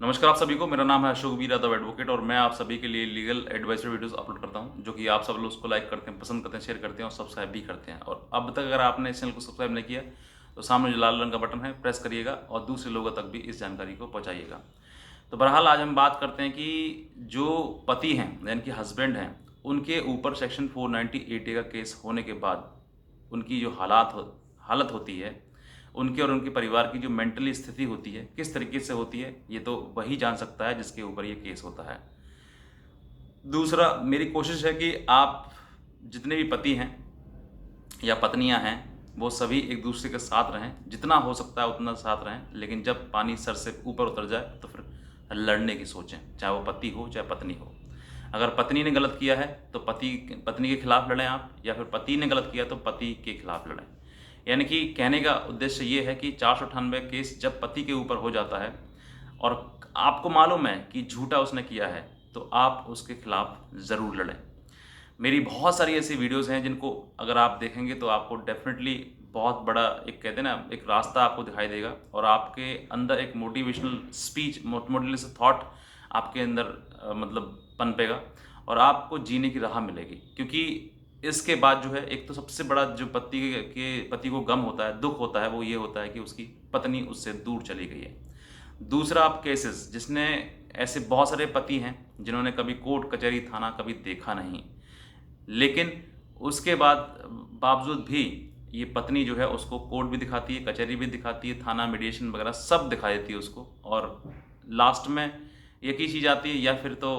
नमस्कार आप सभी को। मेरा नाम है अशोक वीर यादव एडवोकेट और मैं आप सभी के लिए लीगल एडवाइजरी वीडियोस अपलोड करता हूं, जो कि आप सब लोग उसको लाइक करते हैं, पसंद करते हैं, शेयर करते हैं और सब्सक्राइब भी करते हैं। और अब तक अगर आपने इस चैनल को सब्सक्राइब नहीं किया तो सामने जो लाल रंग का बटन है प्रेस करिएगा और दूसरे लोगों तक भी इस जानकारी को पहुँचाइएगा। तो बहरहाल आज हम बात करते हैं कि जो पति हैं यानी कि हस्बैंड हैं, उनके ऊपर सेक्शन 490 का केस होने के बाद उनकी जो हालत होती है, उनके और उनके परिवार की जो मेंटली स्थिति होती है, किस तरीके से होती है, ये तो वही जान सकता है जिसके ऊपर ये केस होता है। दूसरा, मेरी कोशिश है कि आप जितने भी पति हैं या पत्नियां हैं, वो सभी एक दूसरे के साथ रहें, जितना हो सकता है उतना साथ रहें। लेकिन जब पानी सर से ऊपर उतर जाए तो फिर लड़ने की सोचें, चाहे वो पति हो चाहे पत्नी हो। अगर पत्नी ने गलत किया है तो पत्नी के खिलाफ लड़ें आप, या फिर पति ने गलत किया तो पति के खिलाफ लड़ें। यानी कि कहने का उद्देश्य ये है कि 498 केस जब पति के ऊपर हो जाता है और आपको मालूम है कि झूठा उसने किया है, तो आप उसके खिलाफ ज़रूर लड़ें। मेरी बहुत सारी ऐसी वीडियोस हैं जिनको अगर आप देखेंगे तो आपको डेफिनेटली बहुत बड़ा एक कहते हैं ना एक रास्ता आपको दिखाई देगा, और आपके अंदर एक मोटिवेशनल स्पीच, मोटिवेशनल थॉट आपके अंदर मतलब पनपेगा और आपको जीने की राह मिलेगी। क्योंकि इसके बाद जो है, एक तो सबसे बड़ा जो पति को गम होता है, दुख होता है, वो ये होता है कि उसकी पत्नी उससे दूर चली गई है। दूसरा, आप केसेस जिसने ऐसे बहुत सारे पति हैं जिन्होंने कभी कोर्ट कचहरी थाना कभी देखा नहीं, लेकिन उसके बाद बावजूद भी ये पत्नी जो है उसको कोर्ट भी दिखाती है, कचहरी भी दिखाती है, थाना मीडिएशन वगैरह सब दिखा देती है उसको, और लास्ट में एक ही चीज़ आती है, या फिर तो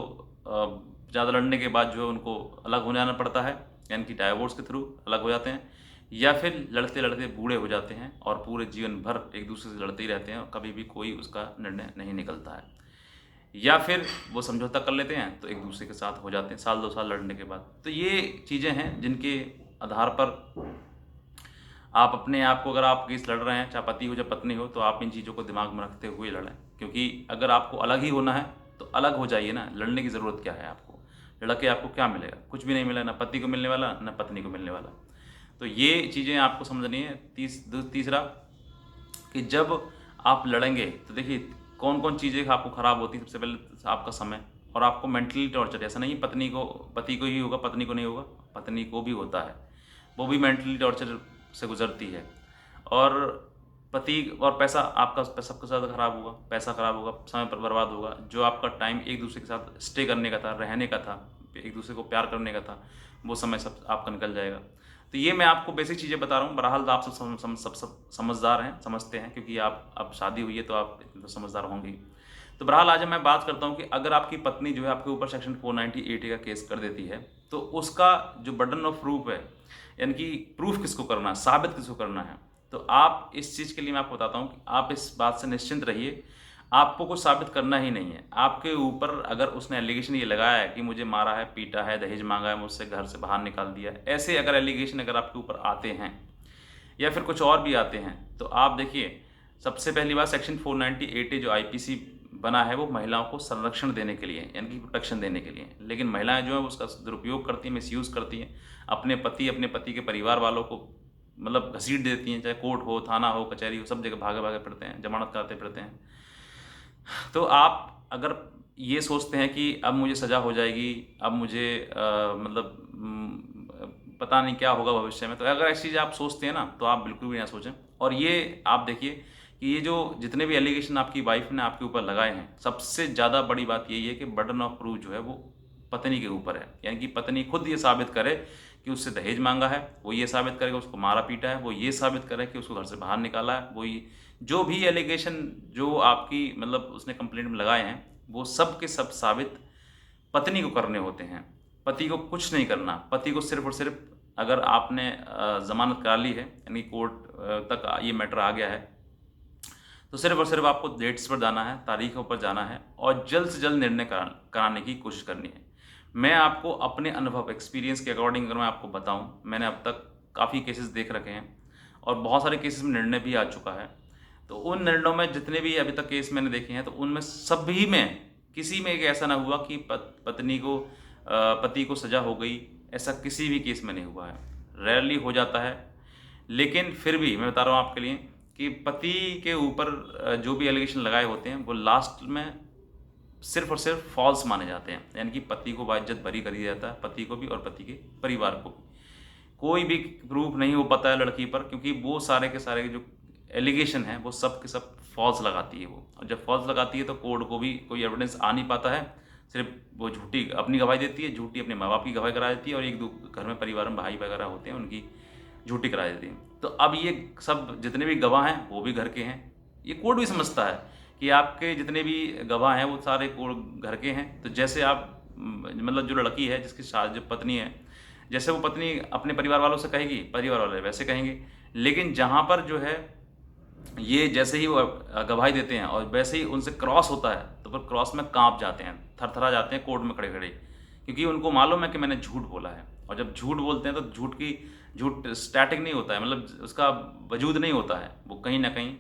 ज़्यादा लड़ने के बाद जो है उनको अलग हो जाना पड़ता है, यानी कि डाइवोर्स के थ्रू अलग हो जाते हैं, या फिर लड़ते लड़ते बूढ़े हो जाते हैं और पूरे जीवन भर एक दूसरे से लड़ते ही रहते हैं और कभी भी कोई उसका निर्णय नहीं निकलता है। या फिर वो समझौता कर लेते हैं तो एक दूसरे के साथ हो जाते हैं साल 2 साल लड़ने के बाद। तो ये चीज़ें हैं जिनके आधार पर आप अपने आप को, अगर आप केस लड़ रहे हैं, चाहे पति हो चाहे पत्नी हो, तो आप इन चीज़ों को दिमाग में रखते हुए लड़ें। क्योंकि अगर आपको अलग ही होना है तो अलग हो जाइए ना, लड़ने की ज़रूरत क्या है आपको? लड़ के आपको क्या मिलेगा? कुछ भी नहीं मिला, ना पति को मिलने वाला ना पत्नी को मिलने वाला। तो ये चीज़ें आपको समझनी है। तीसरा, कि जब आप लड़ेंगे तो देखिए कौन कौन चीज़ें आपको ख़राब होती हैं। सबसे पहले आपका समय, और आपको मेंटली टॉर्चर, ऐसा नहीं पति को ही होगा, पत्नी को नहीं होगा, पत्नी को भी होता है, वो भी मेंटली टॉर्चर से गुजरती है। और पति और पैसा, आपका सबसे ज़्यादा ख़राब होगा, पैसा ख़राब होगा, समय पर बर्बाद होगा। जो आपका टाइम एक दूसरे के साथ स्टे करने का था, रहने का था, एक दूसरे को प्यार करने का था, वो समय सब आपका निकल जाएगा। तो ये मैं आपको बेसिक चीज़ें बता रहा हूँ। बहरहाल तो आप सब समझदार हैं, समझते हैं, क्योंकि आप अब शादी हुई है तो आप इतने तो समझदार होंगे ही। तो बहरहाल आज मैं बात करता हूँ कि अगर आपकी पत्नी जो है आपके ऊपर सेक्शन 490 का केस कर देती है, तो उसका जो बर्डन ऑफ प्रूफ है, यानी कि प्रूफ किसको करना है, साबित किसको करना है। तो आप इस चीज़ के लिए मैं आपको बताता हूँ कि आप इस बात से निश्चिंत रहिए, आपको कुछ साबित करना ही नहीं है। आपके ऊपर अगर उसने एलिगेशन ये लगाया है कि मुझे मारा है, पीटा है, दहेज मांगा है, मुझसे घर से बाहर निकाल दिया है, ऐसे अगर एलिगेशन अगर आपके ऊपर आते हैं या फिर कुछ और भी आते हैं, तो आप देखिए, सबसे पहली बात, सेक्शन 490 जो आईपीसी बना है वो महिलाओं को संरक्षण देने के लिए, यानी कि प्रोटेक्शन देने के लिए। लेकिन महिलाएं जो है उसका दुरुपयोग करती हैं, मिसयूज़ करती हैं, अपने पति के परिवार वालों को मतलब घसीट देती हैं, चाहे कोर्ट हो, थाना हो, कचहरी हो, सब जगह भागे भागे फिरते हैं, जमानत कराते फिरते हैं। तो आप अगर ये सोचते हैं कि अब मुझे सज़ा हो जाएगी, अब मुझे पता नहीं क्या होगा भविष्य में, तो अगर ऐसी चीज़ आप सोचते हैं ना, तो आप बिल्कुल भी ना सोचें। और ये आप देखिए कि ये जो जितने भी एलिगेशन आपकी वाइफ ने आपके ऊपर लगाए हैं, सबसे ज़्यादा बड़ी बात यही है कि बर्डन ऑफ प्रूफ जो है वो पत्नी के ऊपर है। यानी कि पत्नी खुद ये साबित करे कि उससे दहेज मांगा है, वो ये साबित करे कि उसको मारा पीटा है, वो ये साबित करे कि उसको घर से बाहर निकाला है, वो ये जो भी एलिगेशन जो आपकी मतलब उसने कंप्लेंट में लगाए हैं, वो सब के सब साबित पत्नी को करने होते हैं। पति को कुछ नहीं करना। पति को सिर्फ और सिर्फ, अगर आपने ज़मानत करा ली है, यानी कोर्ट तक ये मैटर आ गया है, तो सिर्फ और सिर्फ आपको डेट्स पर जाना है, तारीखों पर जाना है और जल्द से जल्द निर्णय कराने की कोशिश करनी है। मैं आपको अपने अनुभव, एक्सपीरियंस के अकॉर्डिंग अगर मैं आपको बताऊं, मैंने अब तक काफ़ी केसेस देख रखे हैं और बहुत सारे केसेस में निर्णय भी आ चुका है। तो उन निर्णयों में जितने भी अभी तक केस मैंने देखे हैं, तो उनमें सभी में किसी में एक ऐसा ना हुआ कि पति को सज़ा हो गई, ऐसा किसी भी केस में नहीं हुआ है। रेयरली हो जाता है, लेकिन फिर भी मैं बता रहा हूँ आपके लिए कि पति के ऊपर जो भी एलिगेशन लगाए होते हैं, वो लास्ट में सिर्फ और सिर्फ फॉल्स माने जाते हैं, यानी कि पति को बाइज्जत बरी कर दिया जाता है, पति को भी और पति के परिवार को भी। कोई भी प्रूफ नहीं हो पाता है लड़की पर, क्योंकि वो सारे के सारे जो एलिगेशन है वो सब के सब फॉल्स लगाती है वो। और जब फॉल्स लगाती है तो कोर्ट को भी कोई एविडेंस आ नहीं पाता है, सिर्फ वो झूठी अपनी गवाही देती है, झूठी अपने माँ बाप की गवाही करा देती है, और एक दो घर में परिवार में भाई वगैरह होते हैं उनकी झूठी करा देती है। तो अब ये सब जितने भी गवाह हैं वो भी घर के हैं, ये कोर्ट भी समझता है कि आपके जितने भी गवाह हैं वो सारे कोर्ट घर के हैं। तो जैसे आप मतलब जो लड़की है जिसकी जो पत्नी है, जैसे वो पत्नी अपने परिवार वालों से कहेगी, परिवार वाले वैसे कहेंगे। लेकिन जहाँ पर जो है ये जैसे ही वो गवाही देते हैं और वैसे ही उनसे क्रॉस होता है तो फिर क्रॉस में कांप जाते हैं, थरथरा जाते हैं कोर्ट में खड़े खड़े, क्योंकि उनको मालूम है कि मैंने झूठ बोला है। और जब झूठ बोलते हैं तो झूठ स्टैटिक नहीं होता है, मतलब उसका वजूद नहीं होता है, वो कहीं ना कहीं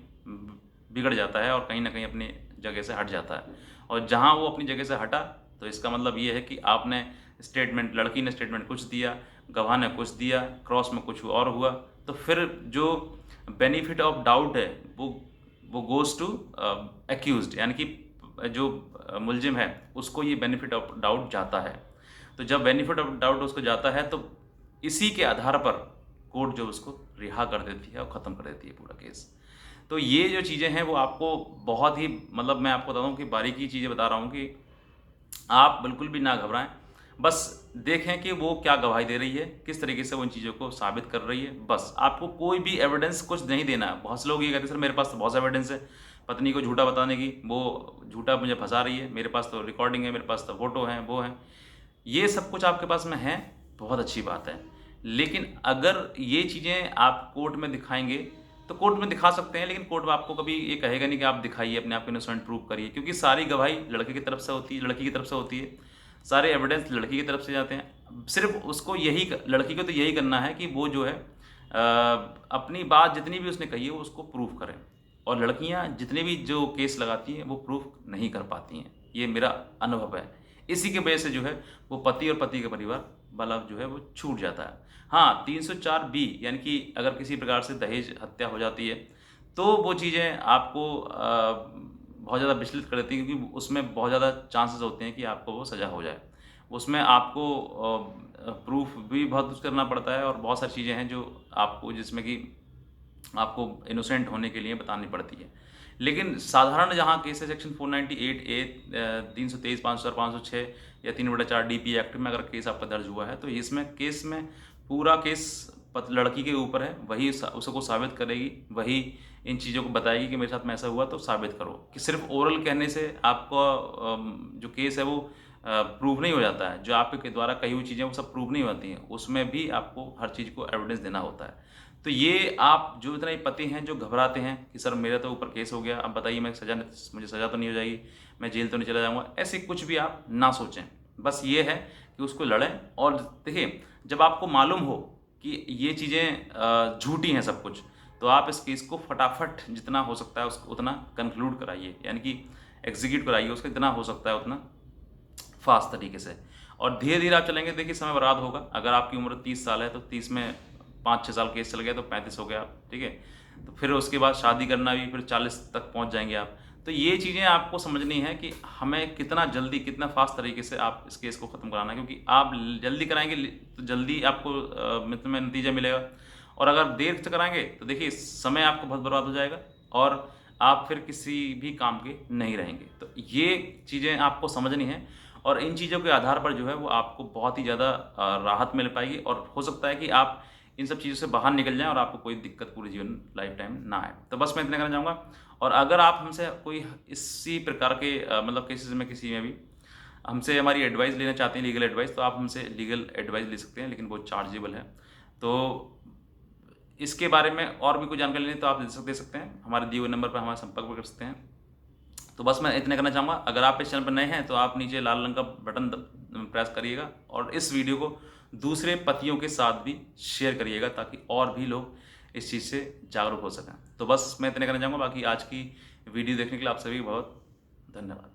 बिगड़ जाता है और कहीं ना कहीं अपनी जगह से हट जाता है। और जहाँ वो अपनी जगह से हटा तो इसका मतलब ये है कि आपने स्टेटमेंट, लड़की ने स्टेटमेंट कुछ दिया, गवाह ने कुछ दिया, क्रॉस में कुछ और हुआ, तो फिर जो बेनिफिट ऑफ डाउट है वो गोज टू एक्यूज्ड, यानी कि जो मुलजिम है उसको ये बेनिफिट ऑफ डाउट जाता है। तो जब बेनिफिट ऑफ डाउट उसको जाता है तो इसी के आधार पर कोर्ट जो उसको रिहा कर देती है और ख़त्म कर देती है पूरा केस। तो ये जो चीज़ें हैं वो आपको बहुत ही, मतलब मैं आपको बता दूँ कि बारीकी चीज़ें बता रहा हूँ कि आप बिल्कुल भी ना घबराएं, बस देखें कि वो क्या गवाही दे रही है, किस तरीके से वो इन चीज़ों को साबित कर रही है। बस आपको कोई भी एविडेंस कुछ नहीं देना है। बहुत से लोग ये कहते हैं सर मेरे पास तो बहुत सा एविडेंस है पत्नी को झूठा बताने की, वो झूठा मुझे फंसा रही है, मेरे पास तो रिकॉर्डिंग है, मेरे पास तो फोटो हैं, वो हैं। ये सब कुछ आपके पास में है, बहुत अच्छी बात है। लेकिन अगर ये चीज़ें आप कोर्ट में दिखाएंगे तो कोर्ट में दिखा सकते हैं, लेकिन कोर्ट में आपको कभी ये कहेगा नहीं कि आप दिखाइए, अपने आप को इनोसेंट प्रूव करिए, क्योंकि सारी गवाही लड़के की तरफ से होती है, लड़की की तरफ से होती है, सारे एविडेंस लड़की की तरफ से जाते हैं। सिर्फ उसको यही, लड़की को तो यही करना है कि वो जो है अपनी बात जितनी भी उसने कही है वो उसको प्रूव करें। और लड़कियां जितने भी जो केस लगाती हैं वो प्रूफ नहीं कर पाती हैं, ये मेरा अनुभव है। इसी की वजह से जो है वो पति और पति के परिवार वाला जो है वो छूट जाता है। हाँ, 304B यानी कि अगर किसी प्रकार से दहेज हत्या हो जाती है तो वो चीज़ें आपको बहुत ज़्यादा विचलित कर देती हैं, क्योंकि उसमें बहुत ज़्यादा चांसेस होते हैं कि आपको वो सज़ा हो जाए। उसमें आपको प्रूफ भी बहुत कुछ करना पड़ता है और बहुत सारी चीज़ें हैं जो आपको, जिसमें कि आपको इनोसेंट होने के लिए बतानी पड़ती है। लेकिन साधारण जहाँ केस है सेक्शन 498A 323 5506 या 3/4 DP एक्ट में अगर केस आपका दर्ज हुआ है तो इसमें केस में पूरा केस लड़की के ऊपर है, वही उसको साबित करेगी, वही इन चीज़ों को बताएगी कि मेरे साथ में ऐसा हुआ, तो साबित करो। कि सिर्फ ओरल कहने से आपका जो केस है वो प्रूव नहीं हो जाता है, जो आपके द्वारा कही हुई चीज़ें वो सब प्रूव नहीं होती हैं, उसमें भी आपको हर चीज़ को एविडेंस देना होता है। तो ये आप जो इतने पति हैं जो घबराते हैं कि सर मेरे तो ऊपर केस हो गया, अब बताइए मुझे सज़ा तो नहीं हो जाएगी, मैं जेल तो नहीं चला जाऊँगा, ऐसे कुछ भी आप ना सोचें। बस ये है कि उसको लड़ें। और देखिए, जब आपको मालूम हो कि ये चीज़ें झूठी हैं सब कुछ, तो आप इस केस को फटाफट जितना हो सकता है उसको उतना कंक्लूड कराइए, यानी कि एग्जीक्यूट कराइए उसका, जितना हो सकता है उतना फास्ट तरीके से। और धीरे धीरे आप चलेंगे, देखिए समय बर्बाद होगा। अगर आपकी उम्र 30 साल है तो 30 में 5-6 साल केस चल गया तो 35 हो गया, ठीक है। तो फिर उसके बाद शादी करना भी, फिर 40 तक पहुंच जाएंगे आप। तो ये चीज़ें आपको समझनी है कि हमें कितना जल्दी, कितना फास्ट तरीके से आप इस केस को ख़त्म कराना है, क्योंकि आप जल्दी कराएंगे तो जल्दी आपको में नतीजा मिलेगा, और अगर देर से कराएंगे तो देखिए समय आपको बहुत बर्बाद हो जाएगा और आप फिर किसी भी काम के नहीं रहेंगे। तो ये चीज़ें आपको समझनी है, और इन चीज़ों के आधार पर जो है वो आपको बहुत ही ज़्यादा राहत मिल पाएगी, और हो सकता है कि आप इन सब चीज़ों से बाहर निकल जाएं और आपको कोई दिक्कत पूरे जीवन लाइफ टाइम ना आए। तो बस मैं इतना कहना चाहूँगा। और अगर आप हमसे कोई इसी प्रकार के मतलब केसेस में किसी में भी हमसे हमारी एडवाइस लेना चाहते हैं, लीगल एडवाइस, तो आप हमसे लीगल एडवाइस ले सकते हैं, लेकिन वो चार्जेबल है। तो इसके बारे में और भी कोई जानकारी लेनी तो आप दे सकते हैं, हमारे दिए हुए नंबर पर हमारा संपर्क भी कर सकते हैं। तो बस मैं इतना कहना चाहूँगा। अगर आप इस चैनल पर नए हैं तो आप नीचे लाल रंग का बटन प्रेस करिएगा और इस वीडियो को दूसरे पतियों के साथ भी शेयर करिएगा, ताकि और भी लोग इस चीज़ से जागरूक हो सकें। तो बस मैं इतने कहना चाहूँगा। बाकी आज की वीडियो देखने के लिए आप सभी बहुत धन्यवाद।